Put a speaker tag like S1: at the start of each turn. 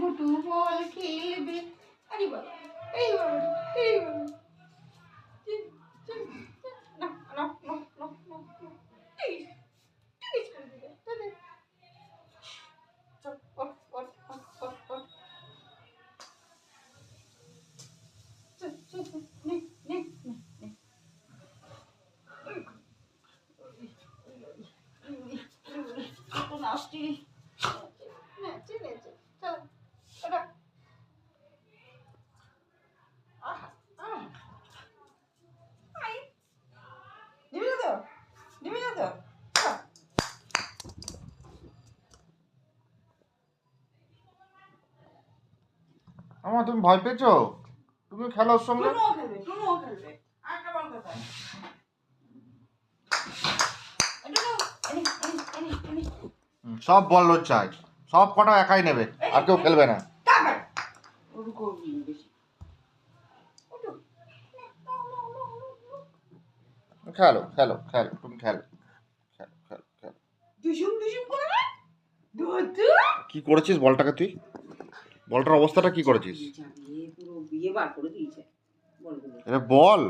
S1: ঘুটু বল খেলবে। আরে বাবা, এই বাবা, এই বাবা, না না না না না, টিকিস করে দিলে চল ওঠ ওঠ ওঠ ওঠ ওঠ, চল চল চল, নে নে নে নে, কত নাস্তি, নেচে নেচে, চল ওটা, আহা আহা, আই দিবি না তো, দিবি না তো,
S2: আমার তুমি ভয় পেয়েছো? তুমি খেলো ওর সঙ্গে।
S1: টুনুও খেলবে, টুনুও খেলবে, আরেকটা বল কোথায়?
S2: সব বল ওর চাই, সব কটা একাই নেবে, আর কেউ খেলবে না। খেলো খেলো খেলো, তুমি খেলো খেলো খেলো খেলো। কি করেছিস বলটাকে তুই? বলটার অবস্থাটা কি করেছিস?
S1: বিয়ে বার করে দিয়েছে বলগুলো।
S2: এটা বল।